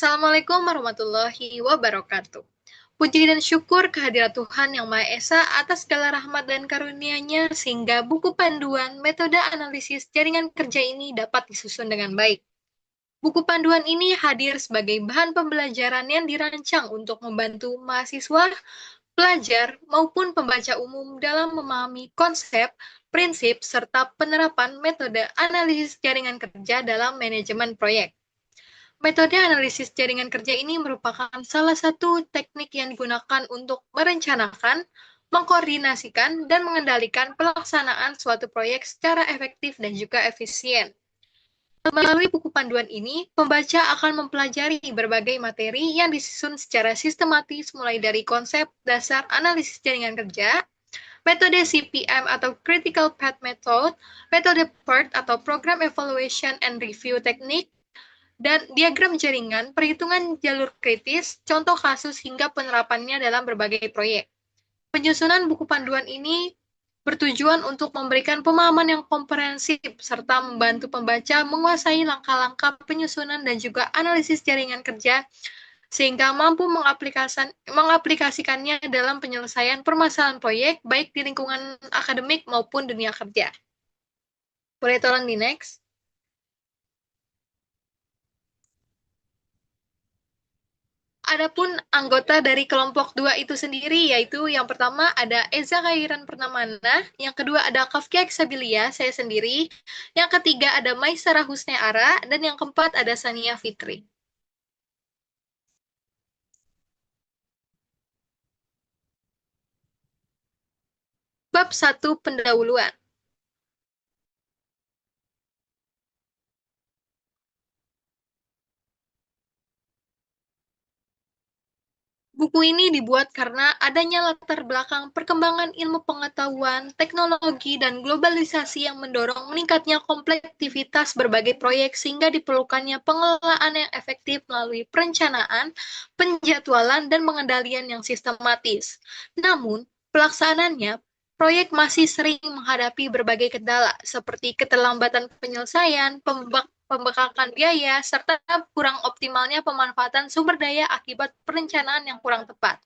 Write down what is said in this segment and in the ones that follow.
Assalamualaikum warahmatullahi wabarakatuh. Puji dan syukur kehadirat Tuhan Yang Maha Esa atas segala rahmat dan karunia-Nya sehingga buku panduan metode analisis jaringan kerja ini dapat disusun dengan baik. Buku panduan ini hadir sebagai bahan pembelajaran yang dirancang untuk membantu mahasiswa, pelajar, maupun pembaca umum dalam memahami konsep, prinsip, serta penerapan metode analisis jaringan kerja dalam manajemen proyek. Metode analisis jaringan kerja ini merupakan salah satu teknik yang digunakan untuk merencanakan, mengkoordinasikan, dan mengendalikan pelaksanaan suatu proyek secara efektif dan juga efisien. Melalui buku panduan ini, pembaca akan mempelajari berbagai materi yang disusun secara sistematis mulai dari konsep dasar analisis jaringan kerja, metode CPM atau Critical Path Method, metode PERT atau Program Evaluation and Review Technique, dan diagram jaringan, perhitungan jalur kritis, contoh kasus hingga penerapannya dalam berbagai proyek. Penyusunan buku panduan ini bertujuan untuk memberikan pemahaman yang komprehensif serta membantu pembaca menguasai langkah-langkah penyusunan dan juga analisis jaringan kerja sehingga mampu mengaplikasikannya dalam penyelesaian permasalahan proyek baik di lingkungan akademik maupun dunia kerja. Boleh tolong di next? Adapun anggota dari kelompok 2 itu sendiri, yaitu yang pertama ada Eza Khairan Purnamana, yang kedua ada Kafkia Exabilia, saya sendiri, yang ketiga ada Maisarah Husneara, dan yang keempat ada Sania Fitri. Bab 1 Pendahuluan. Buku ini dibuat karena adanya latar belakang perkembangan ilmu pengetahuan, teknologi, dan globalisasi yang mendorong meningkatnya komplektivitas berbagai proyek sehingga diperlukannya pengelolaan yang efektif melalui perencanaan, penjadwalan, dan pengendalian yang sistematis. Namun, pelaksanaannya proyek masih sering menghadapi berbagai kendala seperti keterlambatan penyelesaian, pembengkakan biaya, serta kurang optimalnya pemanfaatan sumber daya akibat perencanaan yang kurang tepat.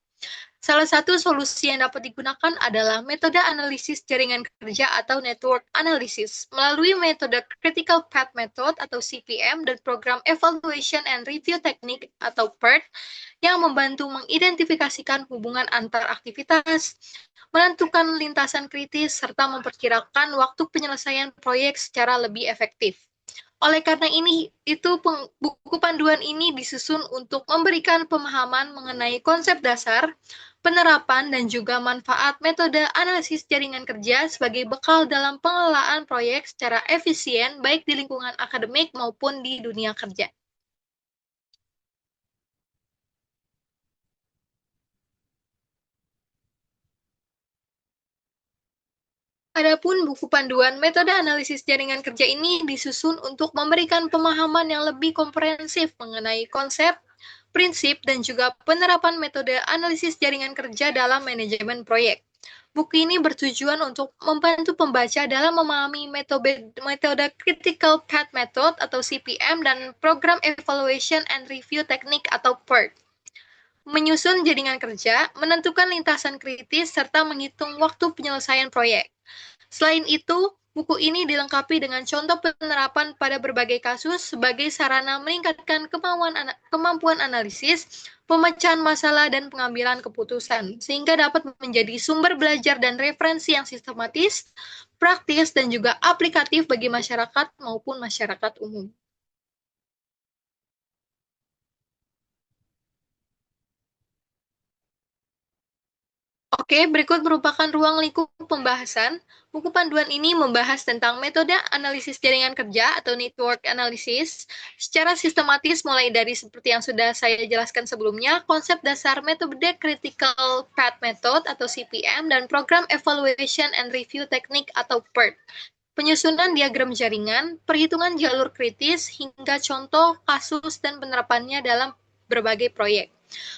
Salah satu solusi yang dapat digunakan adalah metode analisis jaringan kerja atau network analysis. Melalui metode Critical Path Method atau CPM dan program Evaluation and Review Technique atau PERT yang membantu mengidentifikasikan hubungan antar aktivitas, menentukan lintasan kritis, serta memperkirakan waktu penyelesaian proyek secara lebih efektif. Oleh karena itu buku panduan ini disusun untuk memberikan pemahaman mengenai konsep dasar, penerapan, dan juga manfaat metode analisis jaringan kerja sebagai bekal dalam pengelolaan proyek secara efisien baik di lingkungan akademik maupun di dunia kerja. Adapun buku panduan metode analisis jaringan kerja ini disusun untuk memberikan pemahaman yang lebih komprehensif mengenai konsep, prinsip, dan juga penerapan metode analisis jaringan kerja dalam manajemen proyek. Buku ini bertujuan untuk membantu pembaca dalam memahami metode Critical Path Method atau CPM dan Program Evaluation and Review Technique atau PERT. Menyusun jaringan kerja, menentukan lintasan kritis, serta menghitung waktu penyelesaian proyek. Selain itu, buku ini dilengkapi dengan contoh penerapan pada berbagai kasus sebagai sarana meningkatkan kemampuan analisis, pemecahan masalah, dan pengambilan keputusan, sehingga dapat menjadi sumber belajar dan referensi yang sistematis, praktis, dan juga aplikatif bagi masyarakat maupun masyarakat umum. Oke, berikut merupakan ruang lingkup pembahasan. Buku panduan ini membahas tentang metode analisis jaringan kerja atau network analysis secara sistematis mulai dari seperti yang sudah saya jelaskan sebelumnya, konsep dasar metode Critical Path Method atau CPM dan program Evaluation and Review Technique atau PERT. Penyusunan diagram jaringan, perhitungan jalur kritis, hingga contoh kasus dan penerapannya dalam berbagai proyek.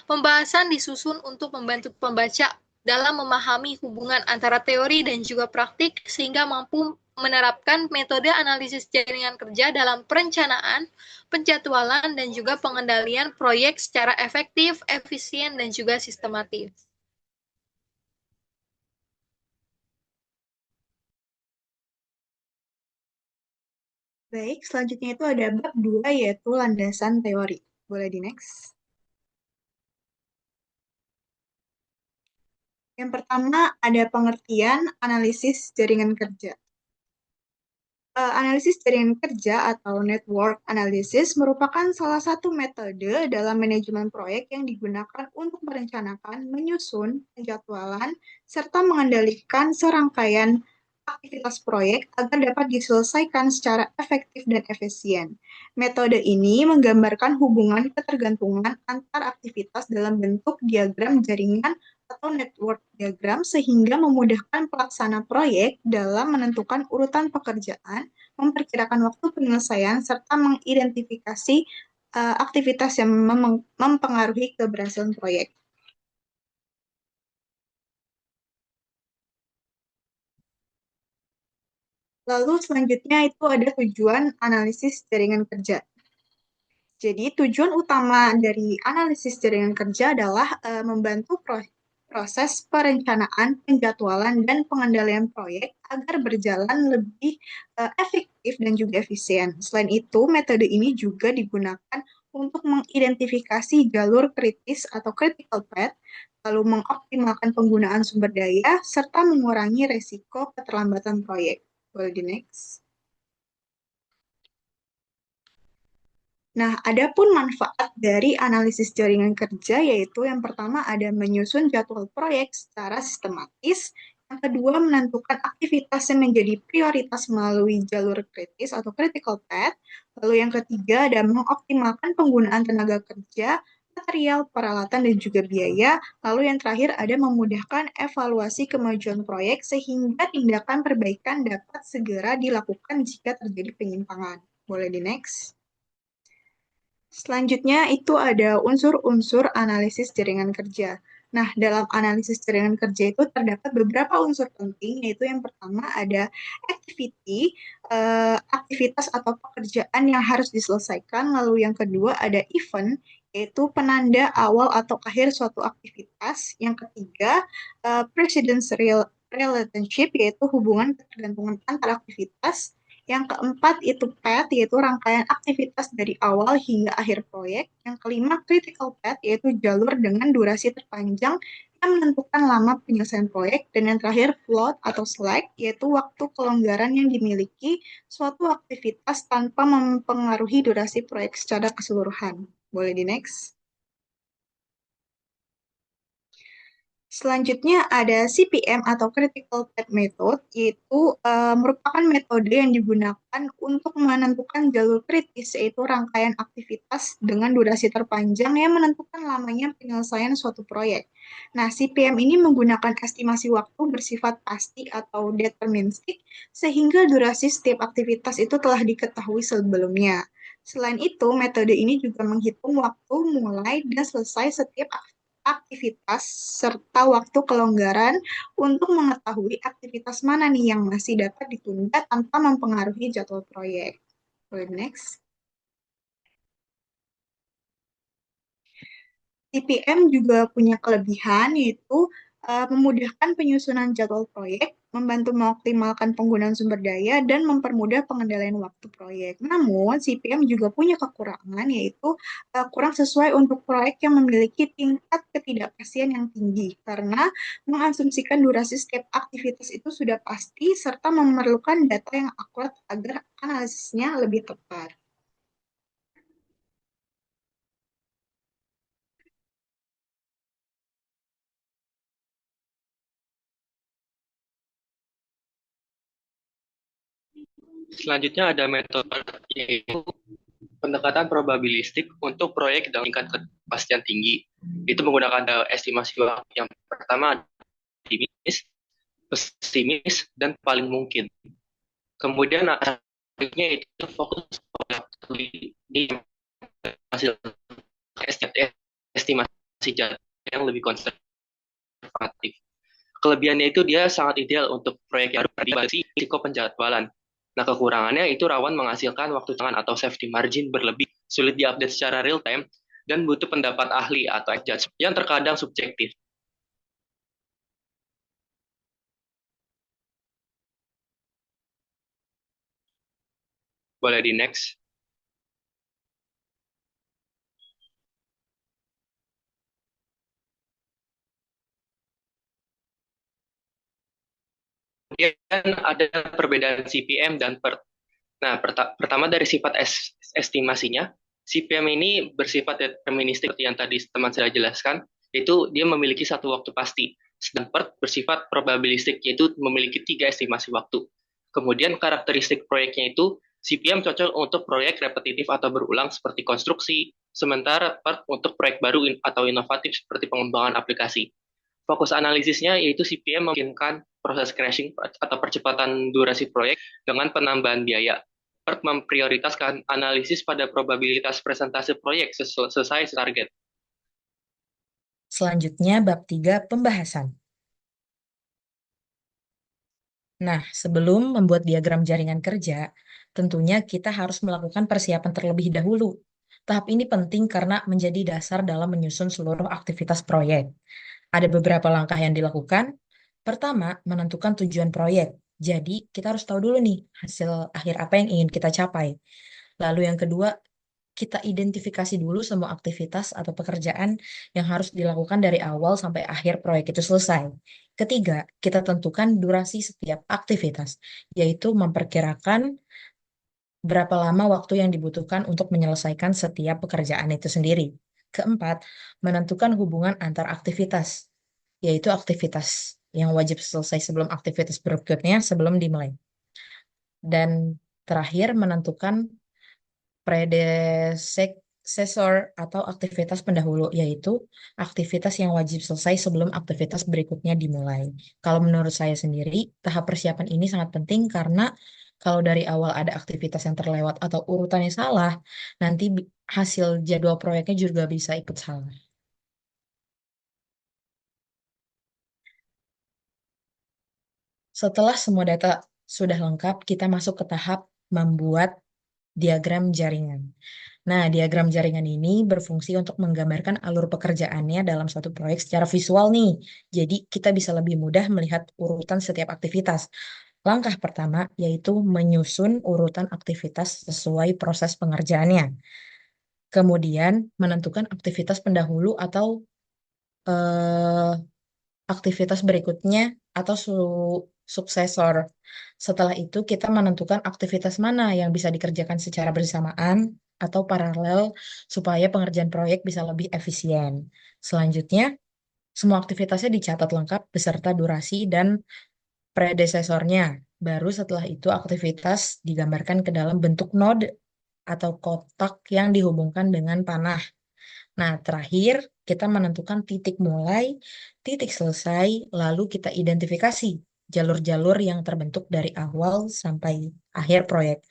Pembahasan disusun untuk membantu pembaca dalam memahami hubungan antara teori dan juga praktik sehingga mampu menerapkan metode analisis jaringan kerja dalam perencanaan, penjadwalan, dan juga pengendalian proyek secara efektif, efisien, dan juga sistematis. Baik, selanjutnya itu ada bab 2 yaitu landasan teori. Boleh di next. Yang pertama ada pengertian analisis jaringan kerja. Analisis jaringan kerja atau network analysis merupakan salah satu metode dalam manajemen proyek yang digunakan untuk merencanakan, menyusun, penjadwalan, serta mengendalikan serangkaian aktivitas proyek agar dapat diselesaikan secara efektif dan efisien. Metode ini menggambarkan hubungan ketergantungan antar aktivitas dalam bentuk diagram jaringan atau network diagram sehingga memudahkan pelaksana proyek dalam menentukan urutan pekerjaan, memperkirakan waktu penyelesaian, serta mengidentifikasi aktivitas yang mempengaruhi keberhasilan proyek. Lalu selanjutnya itu ada tujuan analisis jaringan kerja. Jadi tujuan utama dari analisis jaringan kerja adalah membantu proses perencanaan, penjadwalan, dan pengendalian proyek agar berjalan lebih efektif dan juga efisien. Selain itu, metode ini juga digunakan untuk mengidentifikasi jalur kritis atau critical path, lalu mengoptimalkan penggunaan sumber daya, serta mengurangi resiko keterlambatan proyek. Boleh di next. Nah, adapun manfaat dari analisis jaringan kerja yaitu yang pertama ada menyusun jadwal proyek secara sistematis, yang kedua menentukan aktivitas yang menjadi prioritas melalui jalur kritis atau critical path, lalu yang ketiga ada mengoptimalkan penggunaan tenaga kerja, material, peralatan, dan juga biaya, lalu yang terakhir ada memudahkan evaluasi kemajuan proyek sehingga tindakan perbaikan dapat segera dilakukan jika terjadi penyimpangan. Boleh di next. Selanjutnya itu ada unsur-unsur analisis jaringan kerja. Nah, dalam analisis jaringan kerja itu terdapat beberapa unsur penting, yaitu yang pertama ada activity, aktivitas atau pekerjaan yang harus diselesaikan. Lalu yang kedua ada event, yaitu penanda awal atau akhir suatu aktivitas. Yang ketiga, precedence relationship, yaitu hubungan ketergantungan antar aktivitas. Yang keempat itu path, yaitu rangkaian aktivitas dari awal hingga akhir proyek. Yang kelima, critical path, yaitu jalur dengan durasi terpanjang yang menentukan lama penyelesaian proyek. Dan yang terakhir, float atau slack, yaitu waktu kelonggaran yang dimiliki suatu aktivitas tanpa mempengaruhi durasi proyek secara keseluruhan. Boleh di next. Selanjutnya ada CPM atau Critical Path Method, yaitu merupakan metode yang digunakan untuk menentukan jalur kritis, yaitu rangkaian aktivitas dengan durasi terpanjang yang menentukan lamanya penyelesaian suatu proyek. Nah, CPM ini menggunakan estimasi waktu bersifat pasti atau deterministik, sehingga durasi setiap aktivitas itu telah diketahui sebelumnya. Selain itu, metode ini juga menghitung waktu mulai dan selesai setiap aktivitas serta waktu kelonggaran untuk mengetahui aktivitas mana nih yang masih dapat ditunda tanpa mempengaruhi jadwal proyek. Next. TPM juga punya kelebihan yaitu memudahkan penyusunan jadwal proyek, membantu mengoptimalkan penggunaan sumber daya, dan mempermudah pengendalian waktu proyek. Namun, CPM juga punya kekurangan yaitu kurang sesuai untuk proyek yang memiliki tingkat ketidakpastian yang tinggi karena mengasumsikan durasi setiap aktivitas itu sudah pasti serta memerlukan data yang akurat agar analisisnya lebih tepat. Selanjutnya ada metode yaitu pendekatan probabilistik untuk proyek dengan tingkat kepastian tinggi. Itu menggunakan estimasi waktu yang pertama optimis, pesimis, dan paling mungkin. Kemudian selanjutnya itu fokus di hasil estimasi yang lebih konservatif. Kelebihannya itu dia sangat ideal untuk proyek yang berbasis risiko penjadwalan. Nah, kekurangannya itu rawan menghasilkan waktu tangan atau safety margin berlebih, sulit diupdate secara real time, dan butuh pendapat ahli atau judge yang terkadang subjektif. Boleh di next. Kemudian ada perbedaan CPM dan PERT. Nah, pertama dari sifat estimasinya, CPM ini bersifat deterministik yang tadi teman saya jelaskan, yaitu dia memiliki satu waktu pasti. Sedangkan PERT bersifat probabilistik, yaitu memiliki 3 estimasi waktu. Kemudian karakteristik proyeknya itu, CPM cocok untuk proyek repetitif atau berulang seperti konstruksi, sementara PERT untuk proyek baru atau inovatif seperti pengembangan aplikasi. Fokus analisisnya yaitu CPM memungkinkan proses crashing atau percepatan durasi proyek dengan penambahan biaya. PERT memprioritaskan analisis pada probabilitas presentasi proyek selesai target. Selanjutnya, bab 3, pembahasan. Nah, sebelum membuat diagram jaringan kerja, tentunya kita harus melakukan persiapan terlebih dahulu. Tahap ini penting karena menjadi dasar dalam menyusun seluruh aktivitas proyek. Ada beberapa langkah yang dilakukan. Pertama, menentukan tujuan proyek. Jadi, kita harus tahu dulu nih hasil akhir apa yang ingin kita capai. Lalu yang kedua, kita identifikasi dulu semua aktivitas atau pekerjaan yang harus dilakukan dari awal sampai akhir proyek itu selesai. Ketiga, kita tentukan durasi setiap aktivitas, yaitu memperkirakan berapa lama waktu yang dibutuhkan untuk menyelesaikan setiap pekerjaan itu sendiri. Keempat, menentukan hubungan antar aktivitas, yaitu aktivitas yang wajib selesai sebelum aktivitas berikutnya sebelum dimulai. Dan terakhir, menentukan predecessor atau aktivitas pendahulu, yaitu aktivitas yang wajib selesai sebelum aktivitas berikutnya dimulai. Kalau menurut saya sendiri, tahap persiapan ini sangat penting karena kalau dari awal ada aktivitas yang terlewat atau urutannya salah, nanti hasil jadwal proyeknya juga bisa ikut salah. Setelah semua data sudah lengkap, kita masuk ke tahap membuat diagram jaringan. Nah, diagram jaringan ini berfungsi untuk menggambarkan alur pekerjaannya dalam suatu proyek secara visual nih. Jadi, kita bisa lebih mudah melihat urutan setiap aktivitas. Langkah pertama yaitu menyusun urutan aktivitas sesuai proses pengerjaannya. Kemudian, menentukan aktivitas pendahulu atau eh, aktivitas berikutnya atau suksesor. Setelah itu, kita menentukan aktivitas mana yang bisa dikerjakan secara bersamaan atau paralel supaya pengerjaan proyek bisa lebih efisien. Selanjutnya, semua aktivitasnya dicatat lengkap beserta durasi dan predesesornya. Baru setelah itu aktivitas digambarkan ke dalam bentuk node atau kotak yang dihubungkan dengan panah. Nah, terakhir kita menentukan titik mulai, titik selesai, lalu kita identifikasi jalur-jalur yang terbentuk dari awal sampai akhir proyek.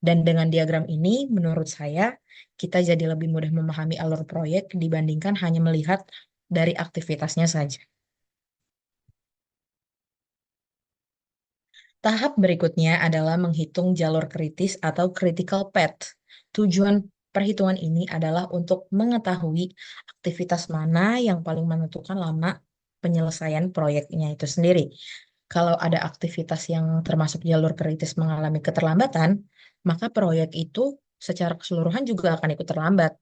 Dan dengan diagram ini, menurut saya, kita jadi lebih mudah memahami alur proyek dibandingkan hanya melihat dari aktivitasnya saja. Tahap berikutnya adalah menghitung jalur kritis atau critical path. Tujuan perhitungan ini adalah untuk mengetahui aktivitas mana yang paling menentukan lama penyelesaian proyeknya itu sendiri. Kalau ada aktivitas yang termasuk jalur kritis mengalami keterlambatan, maka proyek itu secara keseluruhan juga akan ikut terlambat.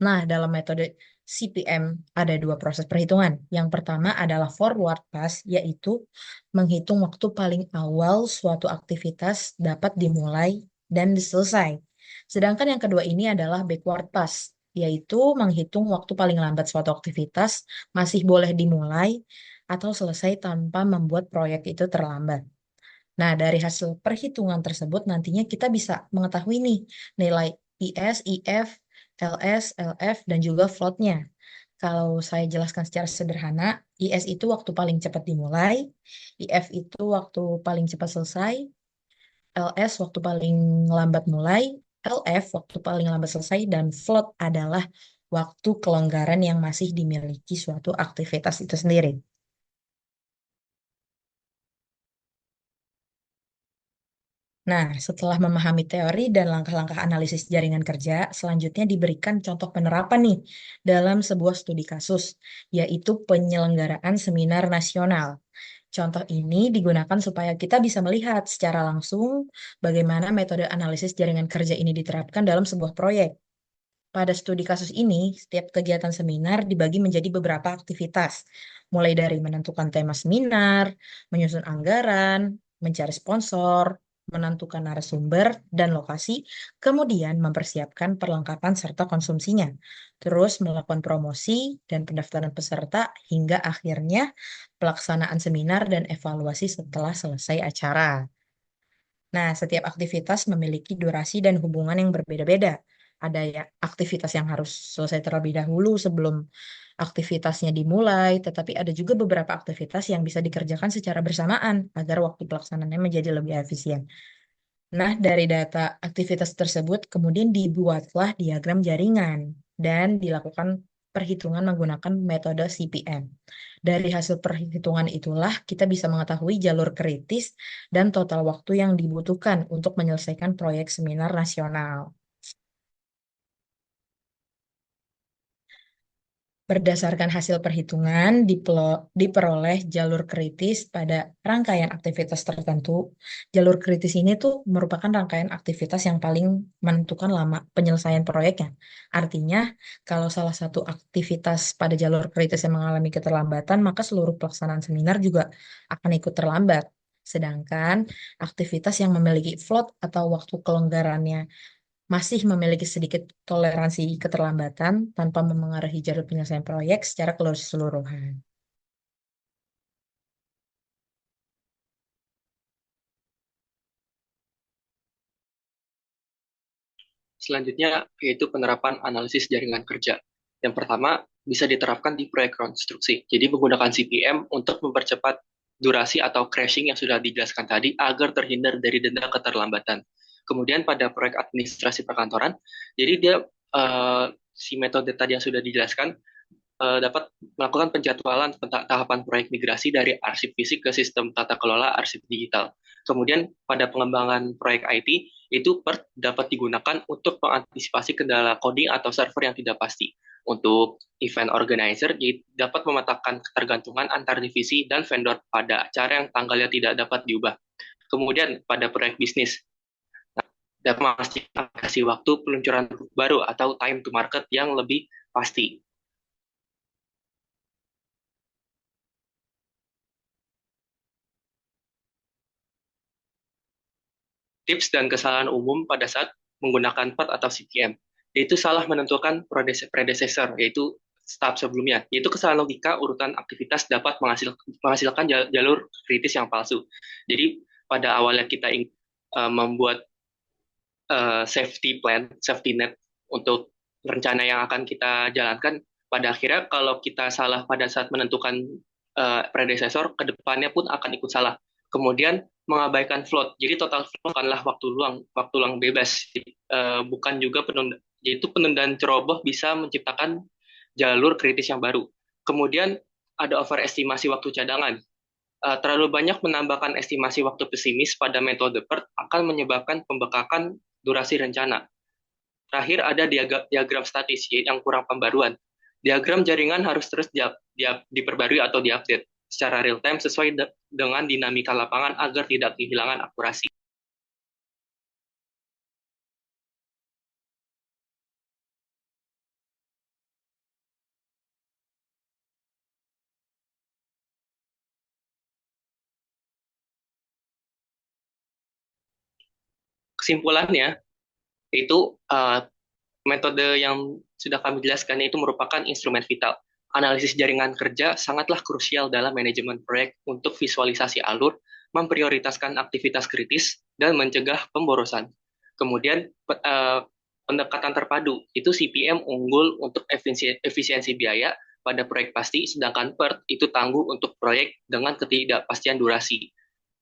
Nah, dalam metode CPM ada dua proses perhitungan. Yang pertama adalah forward pass, yaitu menghitung waktu paling awal suatu aktivitas dapat dimulai dan selesai. Sedangkan yang kedua ini adalah backward pass, yaitu menghitung waktu paling lambat suatu aktivitas masih boleh dimulai atau selesai tanpa membuat proyek itu terlambat. Nah, dari hasil perhitungan tersebut nantinya kita bisa mengetahui nih nilai IS, IF, LS, LF, dan juga floatnya. Kalau saya jelaskan secara sederhana, IS itu waktu paling cepat dimulai, IF itu waktu paling cepat selesai, LS waktu paling lambat mulai, LF waktu paling lambat selesai, dan float adalah waktu kelonggaran yang masih dimiliki suatu aktivitas itu sendiri. Nah, setelah memahami teori dan langkah-langkah analisis jaringan kerja, selanjutnya diberikan contoh penerapan nih dalam sebuah studi kasus, yaitu penyelenggaraan seminar nasional. Contoh ini digunakan supaya kita bisa melihat secara langsung bagaimana metode analisis jaringan kerja ini diterapkan dalam sebuah proyek. Pada studi kasus ini, setiap kegiatan seminar dibagi menjadi beberapa aktivitas, mulai dari menentukan tema seminar, menyusun anggaran, mencari sponsor, menentukan narasumber dan lokasi, kemudian mempersiapkan perlengkapan serta konsumsinya, terus melakukan promosi dan pendaftaran peserta, hingga akhirnya pelaksanaan seminar dan evaluasi setelah selesai acara. Nah, setiap aktivitas memiliki durasi dan hubungan yang berbeda-beda. Ada ya aktivitas yang harus selesai terlebih dahulu sebelum aktivitasnya dimulai, tetapi ada juga beberapa aktivitas yang bisa dikerjakan secara bersamaan agar waktu pelaksanaannya menjadi lebih efisien. Nah, dari data aktivitas tersebut kemudian dibuatlah diagram jaringan dan dilakukan perhitungan menggunakan metode CPM. Dari hasil perhitungan itulah kita bisa mengetahui jalur kritis dan total waktu yang dibutuhkan untuk menyelesaikan proyek seminar nasional. Berdasarkan hasil perhitungan, diperoleh jalur kritis pada rangkaian aktivitas tertentu. Jalur kritis ini tuh merupakan rangkaian aktivitas yang paling menentukan lama penyelesaian proyeknya. Artinya, kalau salah satu aktivitas pada jalur kritis yang mengalami keterlambatan, maka seluruh pelaksanaan seminar juga akan ikut terlambat. Sedangkan aktivitas yang memiliki float atau waktu kelonggarannya masih memiliki sedikit toleransi keterlambatan tanpa memengaruhi jalur penyelesaian proyek secara keseluruhan. Selanjutnya yaitu penerapan analisis jaringan kerja. Yang pertama bisa diterapkan di proyek konstruksi. Jadi menggunakan CPM untuk mempercepat durasi atau crashing yang sudah dijelaskan tadi agar terhindar dari denda keterlambatan. Kemudian pada proyek administrasi perkantoran, jadi dia si metode tadi yang sudah dijelaskan dapat melakukan penjadwalan tahapan proyek migrasi dari arsip fisik ke sistem tata kelola arsip digital. Kemudian pada pengembangan proyek IT, itu PERT dapat digunakan untuk mengantisipasi kendala coding atau server yang tidak pasti. Untuk event organizer, dapat memetakan ketergantungan antar divisi dan vendor pada acara yang tanggalnya tidak dapat diubah. Kemudian pada proyek bisnis, dapat memastikan kasih waktu peluncuran baru atau time to market yang lebih pasti. Tips dan kesalahan umum pada saat menggunakan PERT atau CPM, yaitu salah menentukan predecessor, yaitu tahap sebelumnya, yaitu kesalahan logika urutan aktivitas dapat menghasilkan jalur kritis yang palsu. Jadi pada awalnya kita ingin membuat safety plan, safety net untuk rencana yang akan kita jalankan, pada akhirnya kalau kita salah pada saat menentukan predecessor, kedepannya pun akan ikut salah. Kemudian mengabaikan float. Jadi total float adalah waktu luang bebas, bukan juga penundaan. Yaitu penundaan ceroboh bisa menciptakan jalur kritis yang baru. Kemudian ada overestimasi waktu cadangan. Terlalu banyak menambahkan estimasi waktu pesimis pada metode PERT akan menyebabkan pembekakan durasi rencana. Terakhir ada diagram statis yang kurang pembaruan. Diagram jaringan harus terus diperbarui atau diupdate secara real time sesuai dengan dinamika lapangan agar tidak kehilangan akurasi. Kesimpulannya, itu metode yang sudah kami jelaskan itu merupakan instrumen vital. Analisis jaringan kerja sangatlah krusial dalam manajemen proyek untuk visualisasi alur, memprioritaskan aktivitas kritis, dan mencegah pemborosan. Kemudian pendekatan terpadu, itu CPM unggul untuk efisiensi biaya pada proyek pasti, sedangkan PERT itu tangguh untuk proyek dengan ketidakpastian durasi.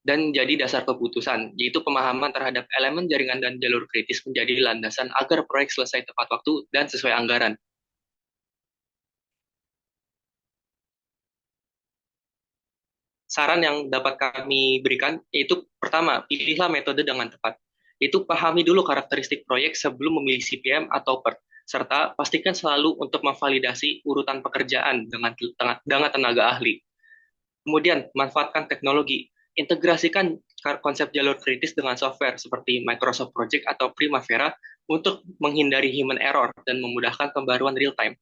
Dan jadi dasar keputusan, yaitu pemahaman terhadap elemen jaringan dan jalur kritis menjadi landasan agar proyek selesai tepat waktu dan sesuai anggaran. saran yang dapat kami berikan yaitu pertama, pilihlah metode dengan tepat. Itu pahami dulu karakteristik proyek sebelum memilih CPM atau PERT, serta pastikan selalu untuk memvalidasi urutan pekerjaan dengan tenaga ahli. Kemudian, manfaatkan teknologi. Integrasikan konsep jalur kritis dengan software seperti Microsoft Project atau Primavera untuk menghindari human error dan memudahkan pembaruan real-time.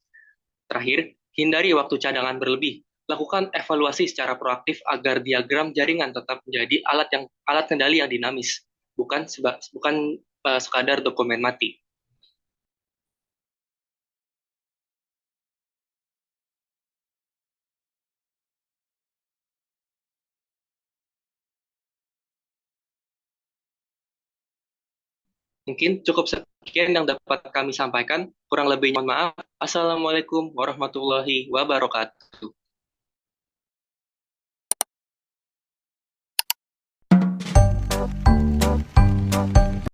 Terakhir, hindari waktu cadangan berlebih. Lakukan evaluasi secara proaktif agar diagram jaringan tetap menjadi alat kendali yang dinamis, bukan sekadar dokumen mati. Mungkin cukup sekian yang dapat kami sampaikan. Kurang lebih mohon maaf. Assalamualaikum warahmatullahi wabarakatuh.